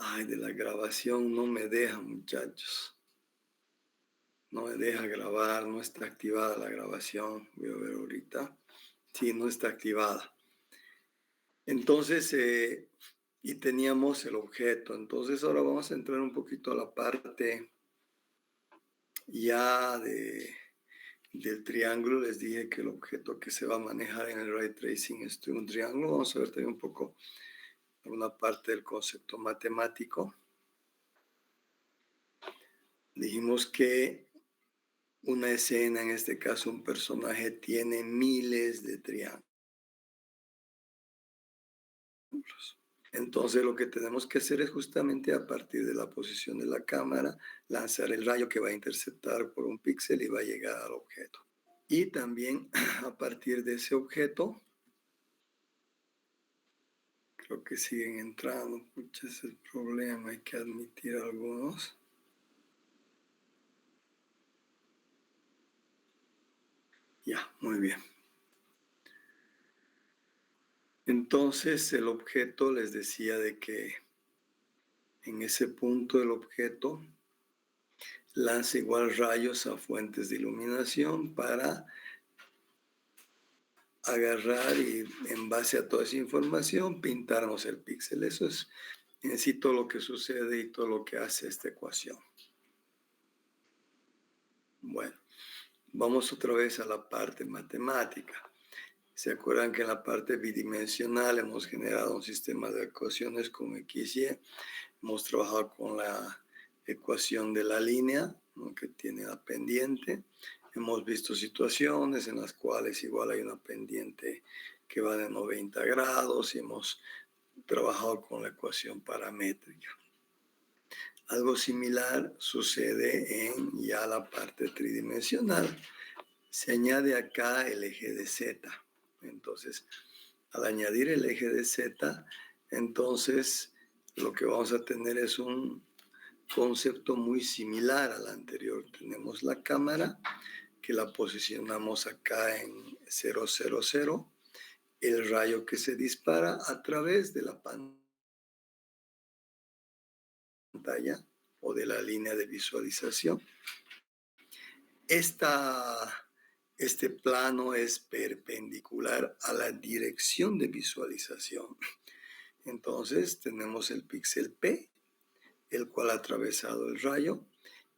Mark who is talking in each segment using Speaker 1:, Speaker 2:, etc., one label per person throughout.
Speaker 1: Ay, de la grabación no me deja, muchachos. No me deja grabar, no está activada la grabación. Voy a ver ahorita. Sí, no está activada. Entonces, y teníamos el objeto. Entonces, ahora vamos a entrar un poquito a la parte ya del triángulo. Les dije que el objeto que se va a manejar en el ray tracing es un triángulo. Vamos a ver también un poco una parte del concepto matemático. Dijimos que una escena, en este caso un personaje, tiene miles de triángulos. Entonces lo que tenemos que hacer es justamente a partir de la posición de la cámara, lanzar el rayo que va a interceptar por un píxel y va a llegar al objeto. Y también a partir de ese objeto, creo que siguen entrando, ese es el problema, hay que admitir algunos. Ya, muy bien. Entonces el objeto, les decía de que en ese punto el objeto lanza igual rayos a fuentes de iluminación para agarrar y en base a toda esa información pintarnos el píxel. Eso es en sí todo lo que sucede y todo lo que hace esta ecuación. Bueno, vamos otra vez a la parte matemática. ¿Se acuerdan que en la parte bidimensional hemos generado un sistema de ecuaciones con x, y? Hemos trabajado con la ecuación de la línea, ¿no?, que tiene la pendiente. Hemos visto situaciones en las cuales igual hay una pendiente que va de 90 grados y hemos trabajado con la ecuación paramétrica. Algo similar sucede en ya la parte tridimensional. Se añade acá el eje de z. Entonces, al añadir el eje de z, entonces lo que vamos a tener es un concepto muy similar al anterior. Tenemos la cámara que la posicionamos acá en 0, 0, 0, el rayo que se dispara a través de la pantalla o de la línea de visualización. Este plano es perpendicular a la dirección de visualización. Entonces tenemos el píxel P, el cual ha atravesado el rayo,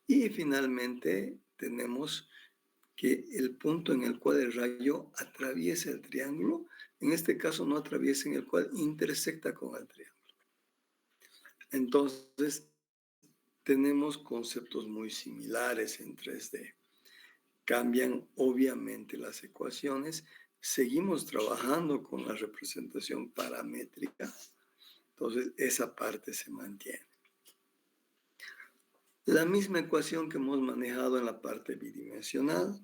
Speaker 1: y finalmente tenemos que el punto en el cual el rayo atraviesa el triángulo, en este caso no atraviesa, en el cual intersecta con el triángulo. Entonces tenemos conceptos muy similares en 3D. Cambian obviamente las ecuaciones, seguimos trabajando con la representación paramétrica, entonces esa parte se mantiene. La misma ecuación que hemos manejado en la parte bidimensional.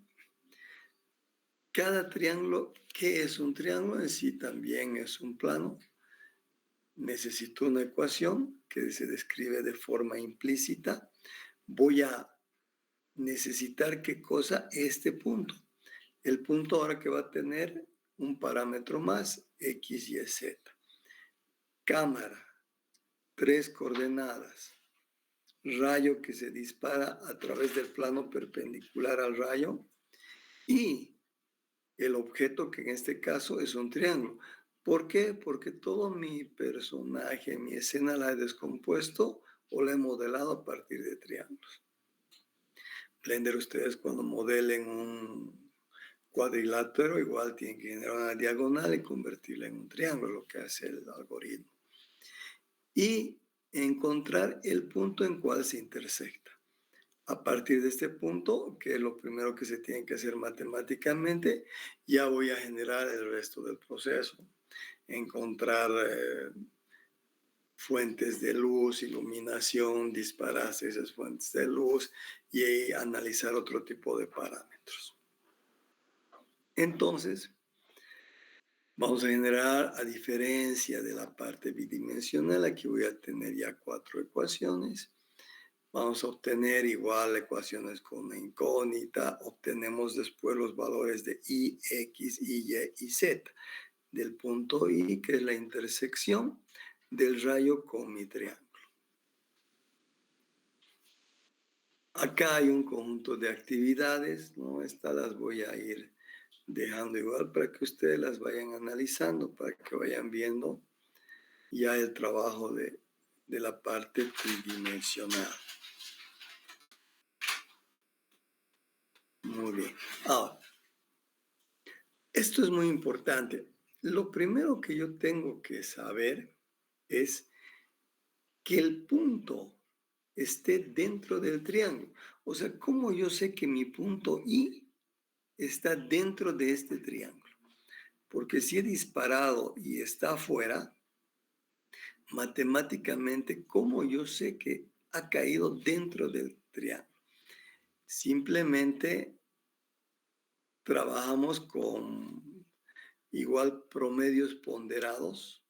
Speaker 1: Cada triángulo, ¿qué es un triángulo? En sí también es un plano. Necesito una ecuación que se describe de forma implícita. Voy a necesitar, ¿qué cosa? Este punto. El punto ahora que va a tener un parámetro más, x, y, z. Cámara, 3 coordenadas. Rayo que se dispara a través del plano perpendicular al rayo. Y el objeto, que en este caso es un triángulo. ¿Por qué? Porque todo mi personaje, mi escena la he descompuesto o la he modelado a partir de triángulos. Blender, ustedes cuando modelen un cuadrilátero igual tienen que generar una diagonal y convertirla en un triángulo, lo que hace el algoritmo. Y encontrar el punto en cual se intersecta. A partir de este punto, que es lo primero que se tiene que hacer matemáticamente, ya voy a generar el resto del proceso. Encontrar fuentes de luz, iluminación, dispararse esas fuentes de luz y analizar otro tipo de parámetros. Entonces, vamos a generar, a diferencia de la parte bidimensional, aquí voy a tener ya 4 ecuaciones. Vamos a obtener igual ecuaciones con una incógnita. Obtenemos después los valores de y, x, y, y z. Del punto I, que es la intersección del rayo con mi triángulo. Acá hay un conjunto de actividades, ¿no? Estas las voy a ir dejando igual para que ustedes las vayan analizando, para que vayan viendo ya el trabajo de la parte tridimensional. Muy bien. Ahora, esto es muy importante. Lo primero que yo tengo que saber es que el punto esté dentro del triángulo. O sea, ¿cómo yo sé que mi punto I está dentro de este triángulo? Porque si he disparado y está afuera, matemáticamente, ¿cómo yo sé que ha caído dentro del triángulo? Simplemente trabajamos con igual promedios ponderados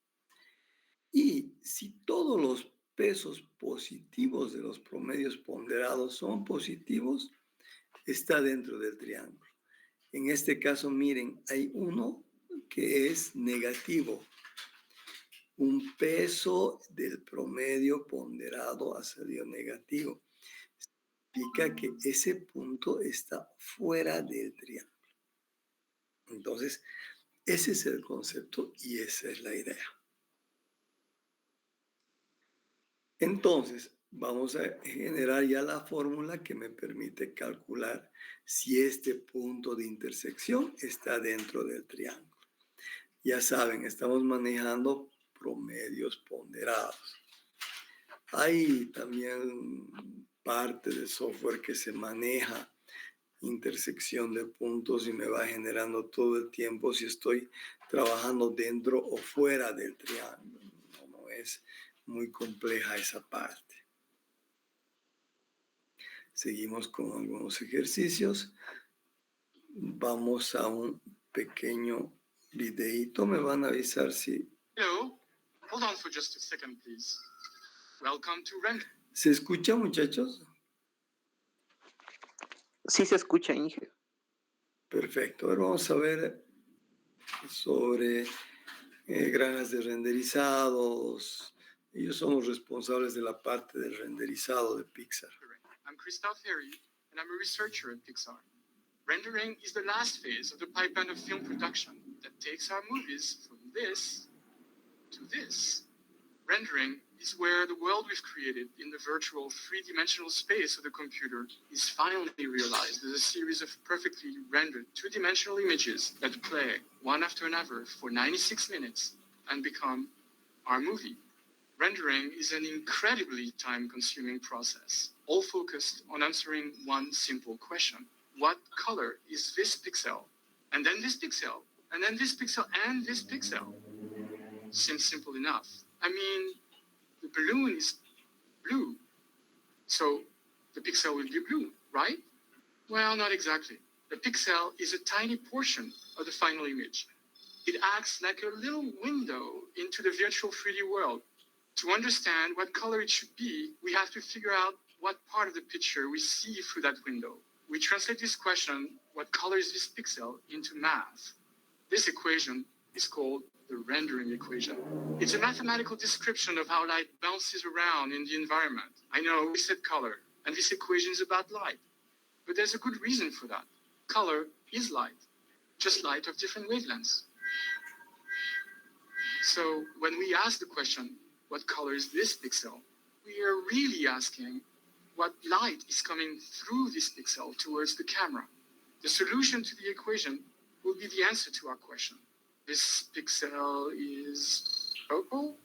Speaker 1: y si todos los pesos positivos de los promedios ponderados son positivos, está dentro del triángulo. En este caso, miren, hay uno que es negativo. Un peso del promedio ponderado ha salido negativo. Significa que ese punto está fuera del triángulo. Entonces, ese es el concepto y esa es la idea. Entonces, vamos a generar ya la fórmula que me permite calcular si este punto de intersección está dentro del triángulo. Ya saben, estamos manejando promedios ponderados. Hay también parte del software que se maneja intersección de puntos y me va generando todo el tiempo si estoy trabajando dentro o fuera del triángulo. No es muy compleja esa parte. Seguimos con algunos ejercicios. Vamos a un pequeño videíto. Me van a avisar si...
Speaker 2: Hello. Hold on for just a second, please. Welcome to Render.
Speaker 1: ¿Se escucha, muchachos?
Speaker 3: Sí se escucha, Inge.
Speaker 1: Perfecto. Ahora vamos a ver sobre granjas de renderizados. Ellos son los responsables de la parte del renderizado de Pixar.
Speaker 2: I'm Christophe Herry, and I'm a researcher at Pixar. Rendering is the last phase of the pipeline of film production that takes our movies from this to this. Rendering is where the world we've created in the virtual three-dimensional space of the computer is finally realized as a series of perfectly rendered two-dimensional images that play one after another for 96 minutes and become our movie. Rendering is an incredibly time-consuming process, all focused on answering one simple question. What color is this pixel? And then this pixel, and then this pixel, and this pixel. Seems simple enough. I mean, the balloon is blue, so the pixel will be blue, right? Well, not exactly. The pixel is a tiny portion of the final image. It acts like a little window into the virtual 3D world. To understand what color it should be, we have to figure out what part of the picture we see through that window. We translate this question, what color is this pixel, into math. This equation is called the rendering equation. It's a mathematical description of how light bounces around in the environment. I know we said color, and this equation is about light. But there's a good reason for that. Color is light, just light of different wavelengths. So when we ask the question, what color is this pixel? We are really asking what light is coming through this pixel towards the camera. The solution to the equation will be the answer to our question. This pixel is purple?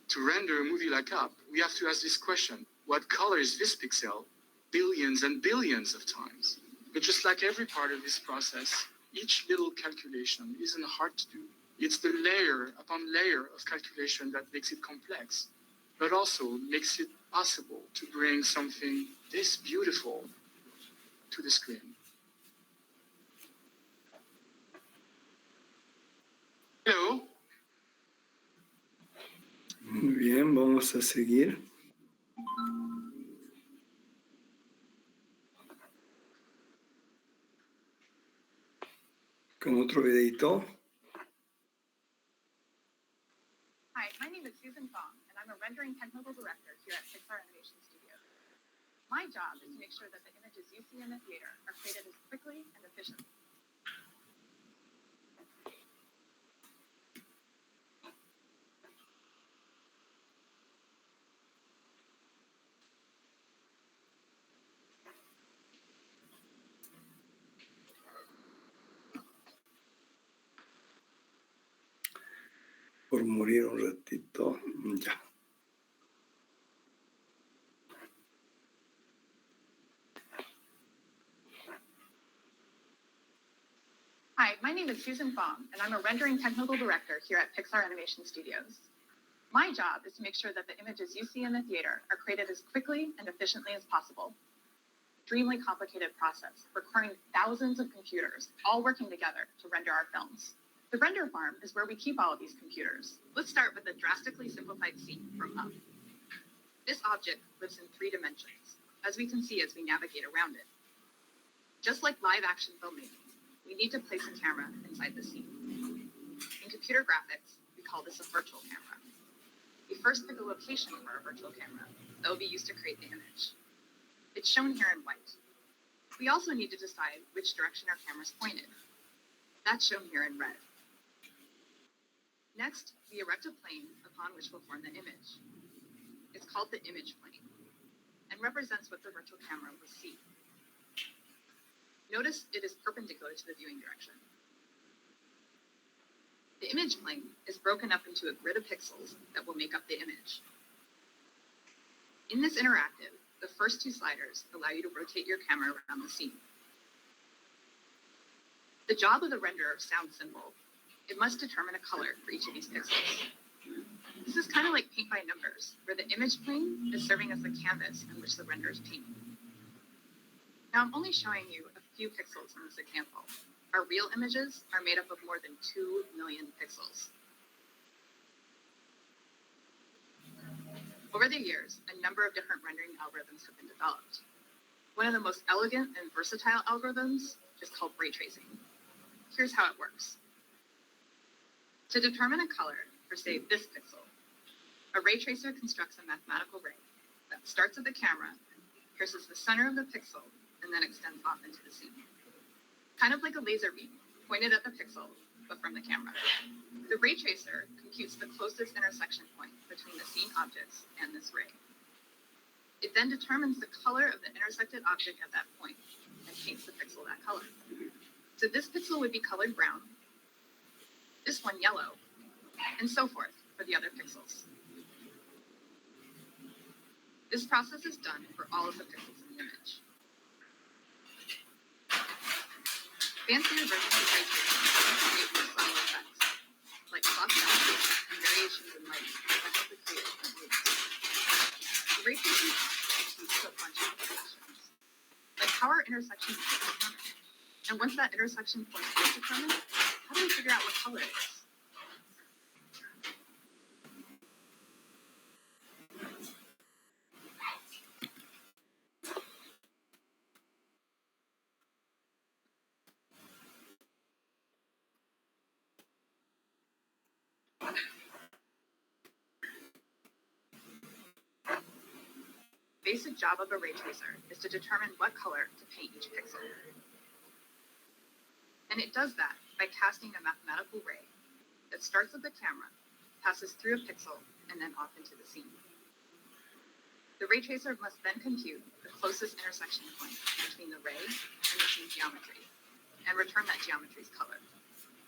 Speaker 2: To render a movie like Up, we have to ask this question. What color is this pixel? Billions and billions of times. But just like every part of this process, each little calculation isn't hard to do. It's the layer upon layer of calculation that makes it complex, but also makes it possible to bring something this beautiful to the screen. Hello.
Speaker 1: Muy bien, vamos a seguir. Con otro videito.
Speaker 4: Hi, my name is Susan Fong, and I'm a rendering technical director here at Pixar Animation Studios. My job is to make sure that the images you see in the theater are created as quickly and efficiently.
Speaker 1: Por morir un ratito, ya.
Speaker 4: Hi, my name is Susan Fong, and I'm a rendering technical director here at Pixar Animation Studios. My job is to make sure that the images you see in the theater are created as quickly and efficiently as possible. Extremely complicated process requiring thousands of computers all working together to render our films. The render farm is where we keep all of these computers. Let's start with a drastically simplified scene from Up. This object lives in 3 dimensions, as we can see as we navigate around it. Just like live action filmmaking, we need to place a camera inside the scene. In computer graphics, we call this a virtual camera. We first pick a location for our virtual camera that will be used to create the image. It's shown here in white. We also need to decide which direction our camera is pointed. That's shown here in red. Next, we erect a plane upon which we'll form the image. It's called the image plane and represents what the virtual camera will see. Notice it is perpendicular to the viewing direction. The image plane is broken up into a grid of pixels that will make up the image. In this interactive, the first 2 sliders allow you to rotate your camera around the scene. The job of the renderer sounds simple. It must determine a color for each of these pixels. This is kind of like paint by numbers, where the image plane is serving as the canvas on which the render is painting. Now I'm only showing you a few pixels in this example. Our real images are made up of more than 2 million pixels. Over the years, a number of different rendering algorithms have been developed. One of the most elegant and versatile algorithms is called ray tracing. Here's how it works. To determine a color for, say, this pixel, a ray tracer constructs a mathematical ray that starts at the camera, pierces the center of the pixel, and then extends off into the scene. Kind of like a laser beam, pointed at the pixel, but from the camera. The ray tracer computes the closest intersection point between the scene objects and this ray. It then determines the color of the intersected object at that point and paints the pixel that color. So this pixel would be colored brown, this one yellow, and so forth for the other pixels. This process is done for all of the pixels in the image. Fancier versions of ray tracing create more subtle effects, like soft shadows and variations in light that help to create different moods. The ray tracing process leads to a bunch of applications, like how are intersections determined? And once that intersection point is determined, how do we figure out what color it is? Basic job of a ray tracer is to determine what color to paint each pixel. And it does that by casting a mathematical ray that starts at the camera, passes through a pixel, and then off into the scene. The ray tracer must then compute the closest intersection point between the ray and the scene geometry, and return that geometry's color.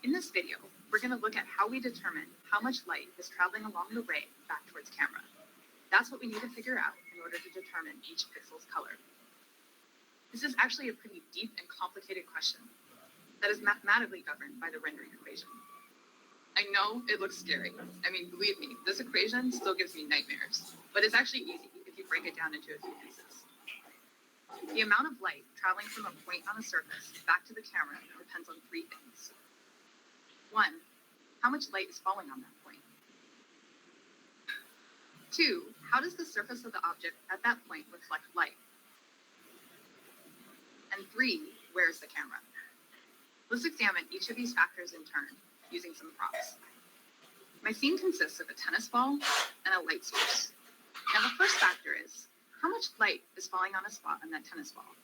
Speaker 4: In this video, we're going to look at how we determine how much light is traveling along the ray back towards camera. That's what we need to figure out in order to determine each pixel's color. This is actually a pretty deep and complicated question that is mathematically governed by the rendering equation. I know it looks scary. I mean, believe me, this equation still gives me nightmares, but it's actually easy if you break it down into a few pieces. The amount of light traveling from a point on a surface back to the camera depends on 3 things. 1, how much light is falling on that point? 2, how does the surface of the object at that point reflect light? And 3, where is the camera? Let's examine each of these factors in turn, using some props. My scene consists of a tennis ball and a light source. Now the first factor is, how much light is falling on a spot on that tennis ball?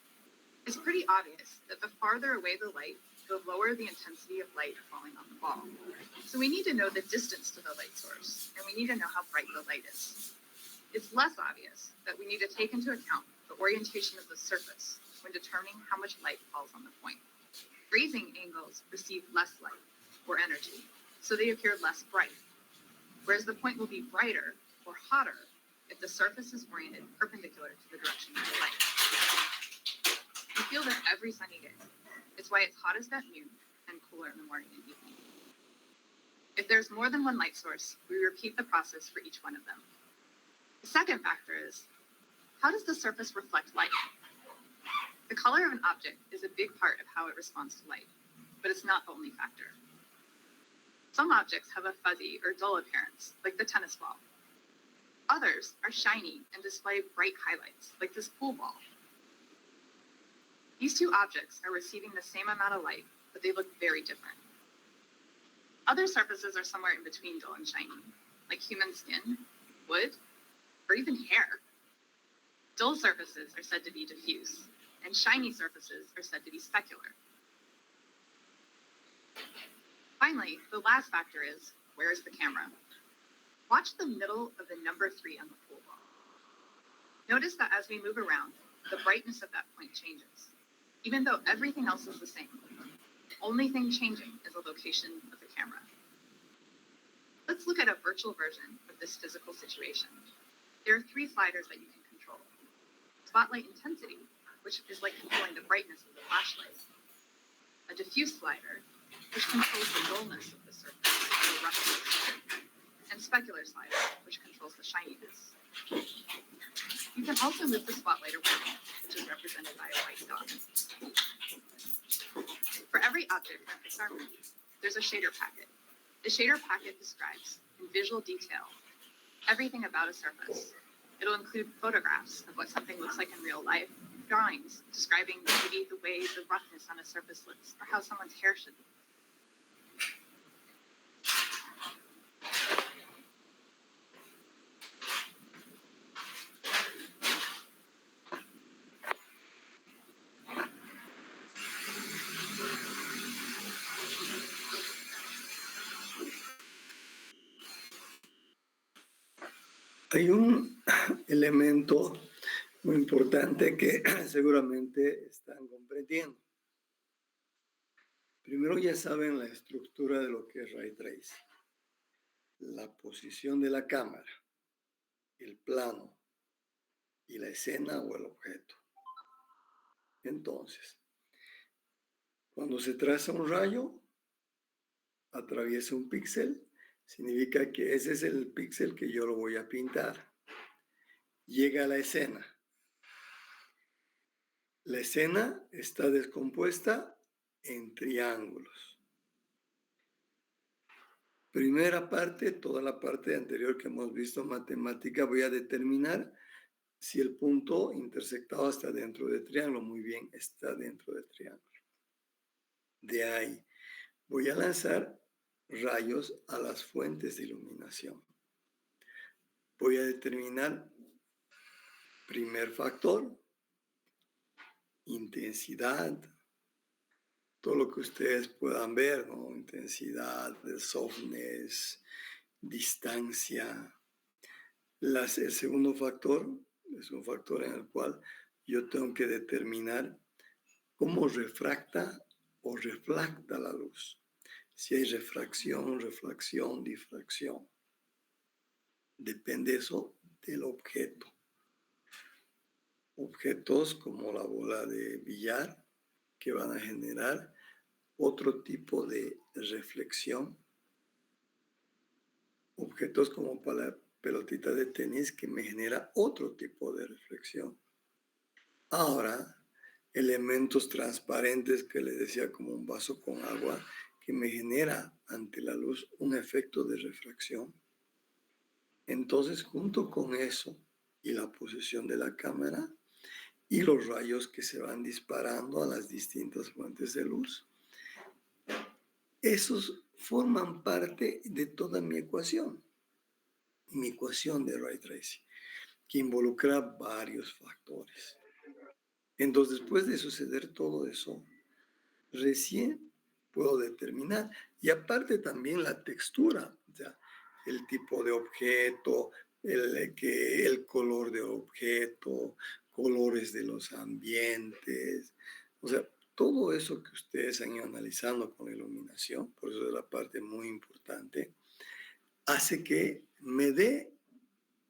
Speaker 4: It's pretty obvious that the farther away the light, the lower the intensity of light falling on the ball. So we need to know the distance to the light source, and we need to know how bright the light is. It's less obvious that we need to take into account the orientation of the surface when determining how much light falls on the point. Grazing angles receive less light or energy, so they appear less bright, whereas the point will be brighter or hotter if the surface is oriented perpendicular to the direction of the light. We feel this every sunny day. It's why it's hottest at noon and cooler in the morning and evening. If there's more than one light source, we repeat the process for each one of them. The second factor is, how does the surface reflect light? The color of an object is a big part of how it responds to light, but it's not the only factor. Some objects have a fuzzy or dull appearance, like the tennis ball. Others are shiny and display bright highlights, like this pool ball. These two objects are receiving the same amount of light, but they look very different. Other surfaces are somewhere in between dull and shiny, like human skin, wood, or even hair. Dull surfaces are said to be diffuse, and shiny surfaces are said to be specular. Finally, the last factor is, where is the camera? Watch the middle of the number 3 on the pool ball. Notice that as we move around, the brightness of that point changes, even though everything else is the same. The only thing changing is the location of the camera. Let's look at a virtual version of this physical situation. There are 3 sliders that you can control. Spotlight intensity, which is like controlling the brightness of the flashlight. A diffuse slider, which controls the dullness of the surface, or roughness. And specular slider, which controls the shininess. You can also move the spotlight around, which is represented by a white dot. For every object that Pixar moves, there's a shader packet. The shader packet describes, in visual detail, everything about a surface. It'll include photographs of what something looks like in real life, drawings describing maybe the way the roughness on a surface looks, or how someone's hair should look.
Speaker 1: Hay un elemento muy importante que seguramente están comprendiendo. Primero ya saben la estructura de lo que es Ray Tracing. La posición de la cámara, el plano y la escena o el objeto. Entonces, cuando se traza un rayo, atraviesa un píxel, significa que ese es el píxel que yo lo voy a pintar. Llega a la escena. La escena está descompuesta en triángulos. Primera parte, toda la parte anterior que hemos visto en matemática, voy a determinar si el punto intersectado está dentro del triángulo. Muy bien, está dentro del triángulo. De ahí voy a lanzar rayos a las fuentes de iluminación. Voy a determinar primer factor, intensidad, todo lo que ustedes puedan ver, ¿no? Intensidad, softness, distancia. El segundo factor es un factor en el cual yo tengo que determinar cómo refracta o refracta la luz. Si hay refracción, reflexión, difracción. Depende eso del objeto. Objetos como la bola de billar que van a generar otro tipo de reflexión. Objetos como para la pelotita de tenis que me genera otro tipo de reflexión. Ahora, elementos transparentes que les decía como un vaso con agua que me genera ante la luz un efecto de refracción. Entonces, junto con eso y la posición de la cámara y los rayos que se van disparando a las distintas fuentes de luz, esos forman parte de toda mi ecuación de Ray Tracing. que involucra varios factores. Entonces, después de suceder todo eso, recién puedo determinar. Y aparte también la textura, o sea, el tipo de objeto, el color de objeto, colores de los ambientes, o sea, todo eso que ustedes han ido analizando con la iluminación, por eso es la parte muy importante, hace que me dé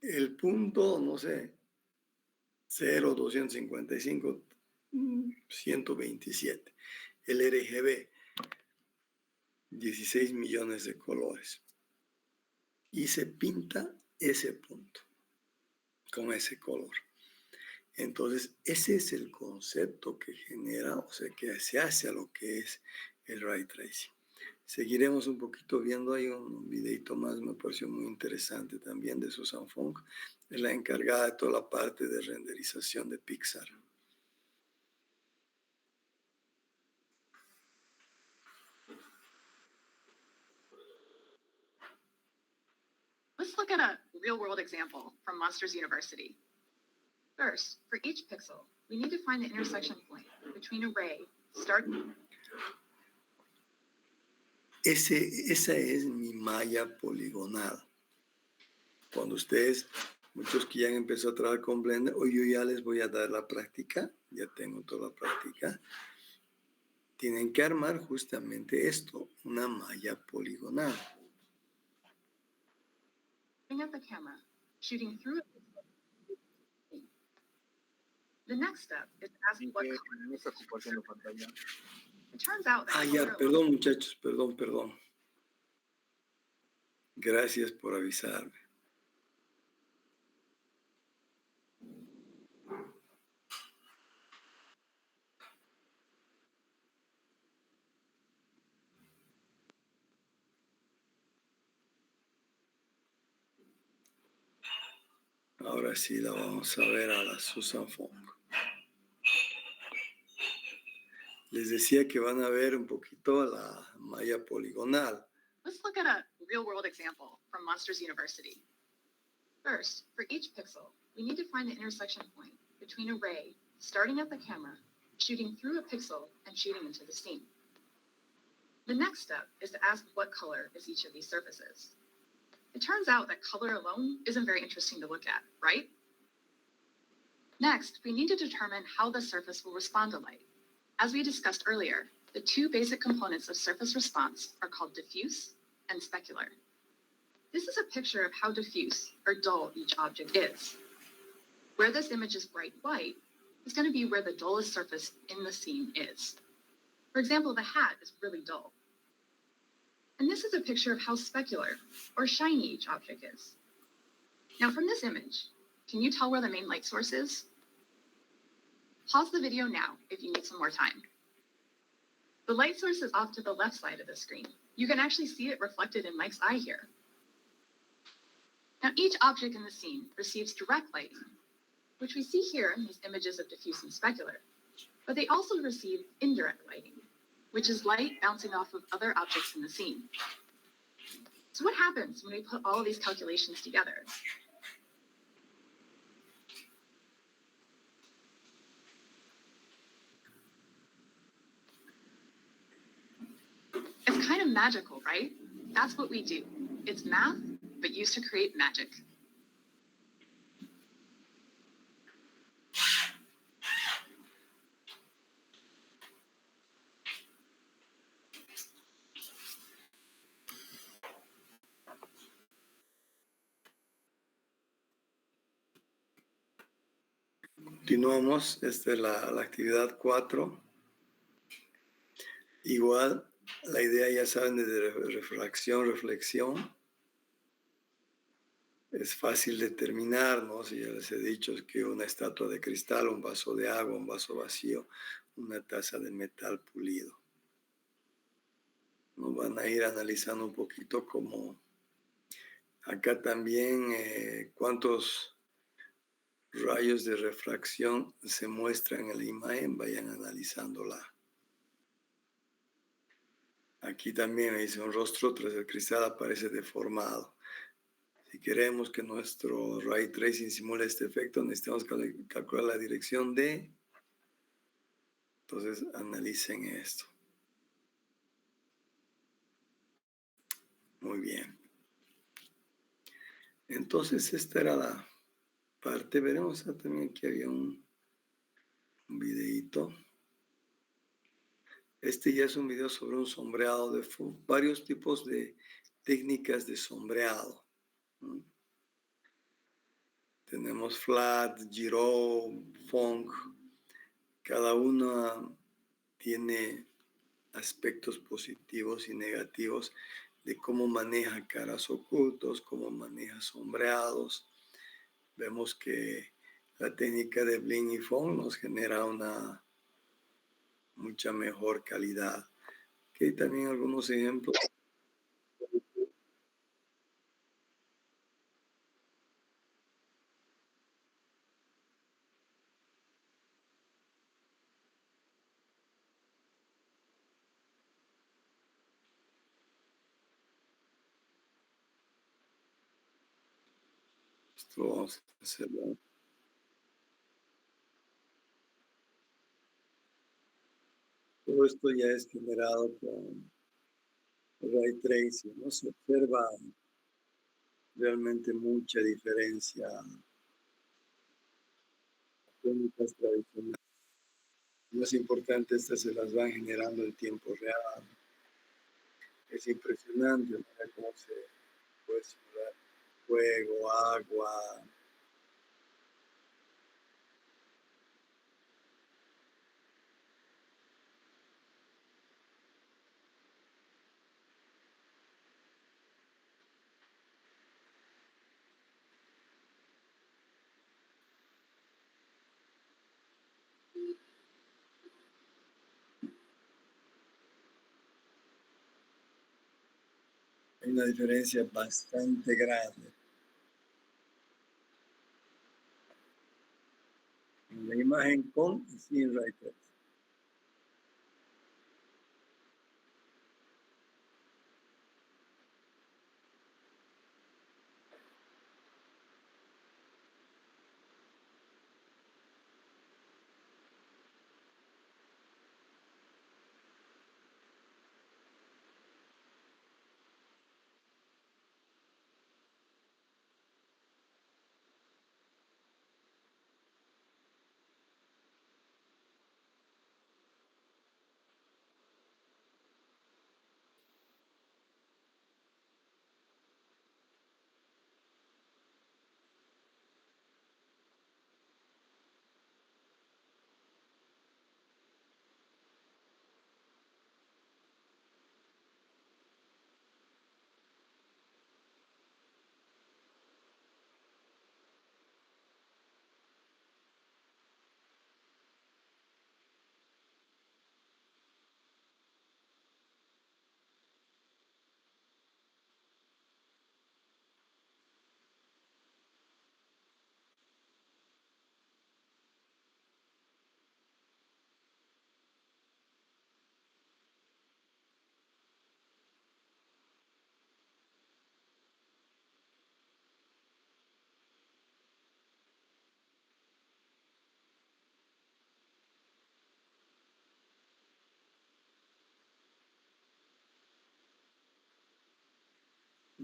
Speaker 1: el punto, no sé, 0,255, 127, el RGB, 16 millones de colores. Y se pinta ese punto con ese color. Entonces, ese es el concepto que genera, o sea, que se hace a lo que es el ray tracing. Seguiremos un poquito viendo, hay un videito más, me pareció muy interesante también, de Susan Fong, es la encargada de toda la parte de renderización de Pixar.
Speaker 4: Let's look at a real-world example from Monsters University. First, for each pixel, we need to find the intersection point between a ray starting.
Speaker 1: Esa es mi malla poligonal. Cuando ustedes, muchos que ya han empezado a trabajar con Blender, hoy yo ya les voy a dar la práctica, ya tengo toda la práctica, tienen que armar justamente esto, una malla poligonal.
Speaker 4: At the camera, shooting through it. The next step is asking what color. It turns out that
Speaker 1: Ya,
Speaker 4: color
Speaker 1: perdón muchachos, perdón. Gracias por avisarme. Ahora sí la vamos a ver a la Susan Fong. Les decía que van a ver un poquito la malla poligonal.
Speaker 4: Let's look at a real-world example from Monsters University. First, for each pixel, we need to find the intersection point between a ray starting at the camera, shooting through a pixel, and shooting into the scene. The next step is to ask what color is each of these surfaces. It turns out that color alone isn't very interesting to look at, right? Next, we need to determine how the surface will respond to light. As we discussed earlier, the two basic components of surface response are called diffuse and specular. This is a picture of how diffuse or dull each object is. Where this image is bright white is going to be where the dullest surface in the scene is. For example, the hat is really dull. And this is a picture of how specular or shiny each object is. Now from this image, can you tell where the main light source is? Pause the video now if you need some more time. The light source is off to the left side of the screen. You can actually see it reflected in Mike's eye here. Now each object in the scene receives direct light, which we see here in these images of diffuse and specular, but they also receive indirect lighting, which is light bouncing off of other objects in the scene. So what happens when we put all of these calculations together? It's kind of magical, right? That's what we do. It's math, but used to create magic.
Speaker 1: Continuamos, esta es la actividad 4. Igual, la idea ya saben de refracción, reflexión. Es fácil determinar, ¿no? Si ya les he dicho que una estatua de cristal, un vaso de agua, un vaso vacío, una taza de metal pulido. Nos van a ir analizando un poquito como acá también cuántos rayos de refracción se muestran en la imagen, vayan analizándola. Aquí también me dice un rostro tras el cristal aparece deformado. Si queremos que nuestro ray tracing simule este efecto, necesitamos calcular la dirección de. Entonces, analicen esto. Muy bien. Entonces, esta era la parte. Veremos también que había un videíto. Este ya es un video sobre un sombreado de varios tipos de técnicas de sombreado. Tenemos flat, giro, funk. Cada una tiene aspectos positivos y negativos de cómo maneja caras ocultos, cómo maneja sombreados. Vemos que la técnica de bling y funk nos genera una mucha mejor calidad. Aquí hay también algunos ejemplos. Esto vamos a hacerlo. Todo esto ya es generado con ray tracing, ¿no? Se observa realmente mucha diferencia. Técnicas tradicionales. Lo más importante, estas se las van generando en tiempo real. Es impresionante cómo se puede simular fuego, agua. Hay una diferencia bastante grande en la imagen con y sin ray tracing.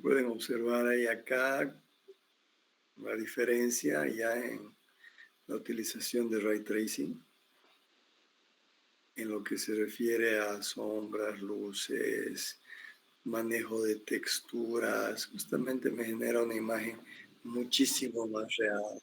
Speaker 1: Pueden observar ahí acá la diferencia ya en la utilización de ray tracing en lo que se refiere a sombras, luces, manejo de texturas. Justamente me genera una imagen muchísimo más real.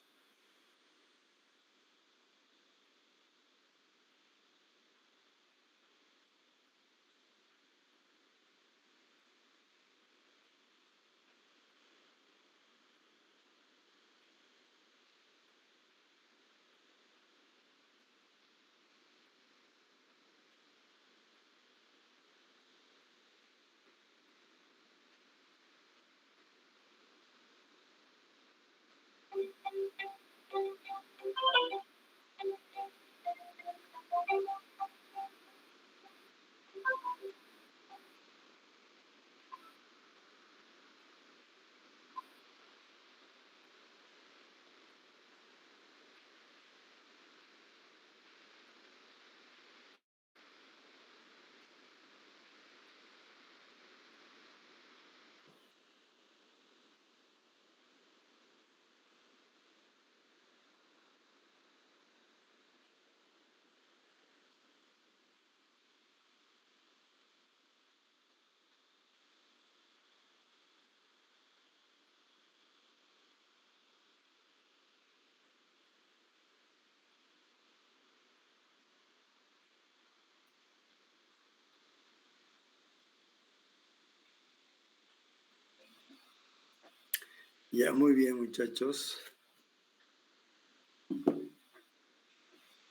Speaker 1: Ya, muy bien, muchachos.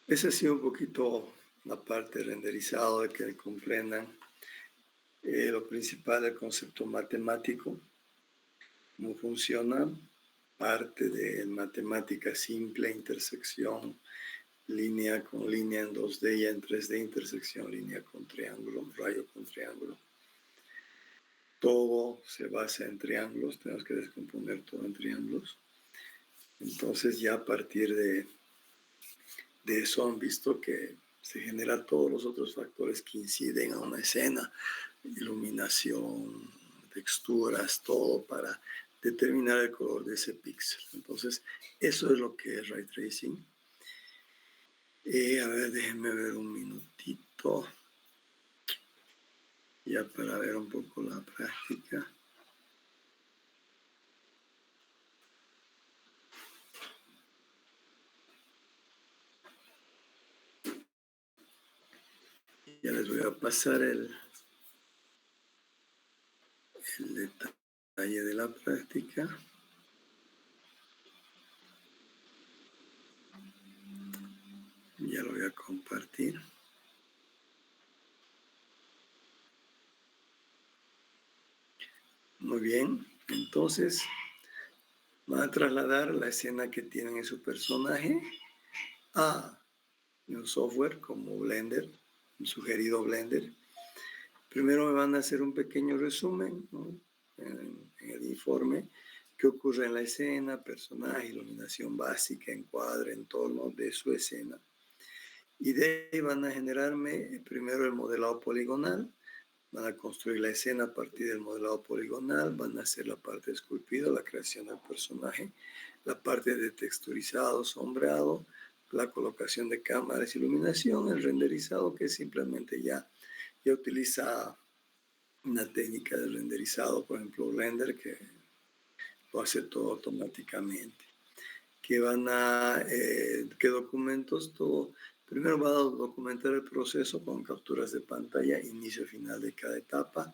Speaker 1: Esa ha sido un poquito la parte renderizada, de que comprendan lo principal del concepto matemático, cómo funciona, parte de matemática simple, intersección, línea con línea en 2D, ya en 3D, intersección, línea con triángulo, rayo con triángulo. Todo se basa en triángulos, tenemos que descomponer todo en triángulos. Entonces ya a partir de eso han visto que se generan todos los otros factores que inciden a una escena, iluminación, texturas, todo para determinar el color de ese píxel. Entonces, eso es lo que es Ray Tracing. A ver, déjenme ver un minutito, ya para ver un poco la práctica. Ya les voy a pasar el detalle de la práctica. Ya lo voy a compartir. Muy bien, entonces van a trasladar la escena que tienen en su personaje a un software como Blender, un sugerido Blender. Primero me van a hacer un pequeño resumen, ¿no? en el informe, qué ocurre en la escena, personaje, iluminación básica, encuadre, entorno de su escena. Y de ahí van a generarme primero el modelado poligonal, van a construir la escena a partir del modelado poligonal, van a hacer la parte esculpida, la creación del personaje, la parte de texturizado, sombreado, la colocación de cámaras, iluminación, el renderizado, que simplemente ya utiliza una técnica de renderizado, por ejemplo Blender, que lo hace todo automáticamente. ¿Qué documentos? Todo. Primero va a documentar el proceso con capturas de pantalla, inicio y final de cada etapa.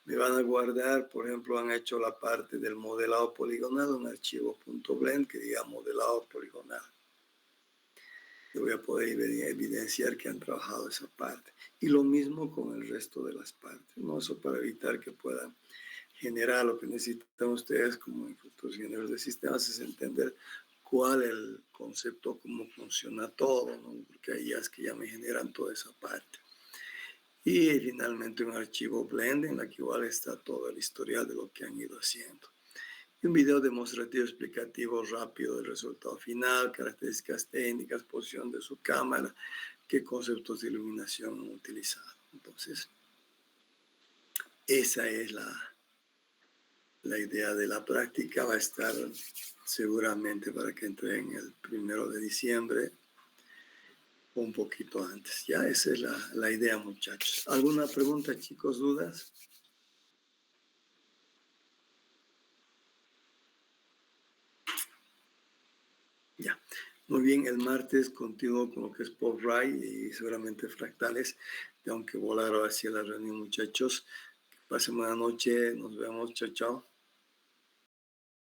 Speaker 1: Me van a guardar, por ejemplo, han hecho la parte del modelado poligonal, un archivo .blend que diga modelado poligonal. Yo voy a poder evidenciar que han trabajado esa parte. Y lo mismo con el resto de las partes, ¿no? Eso para evitar que puedan generar. Lo que necesitan ustedes como futuros ingenieros de sistemas es entender cuál es el concepto, cómo funciona todo, ¿no? Porque ahí es que ya me generan toda esa parte. Y finalmente un archivo Blend en la que igual está todo el historial de lo que han ido haciendo. Y un video demostrativo explicativo rápido del resultado final, características técnicas, posición de su cámara, qué conceptos de iluminación han utilizado. Entonces, esa es la idea de la práctica. Va a estar seguramente para que entreguen el 1 de diciembre, un poquito antes. Ya esa es la idea, muchachos. ¿Alguna pregunta, chicos, dudas? Ya. Muy bien, el martes continúo con lo que es PopRay y seguramente fractales. Tengo que volar hacia la reunión, muchachos. Que pasen buena noche. Nos vemos. Chao, chao.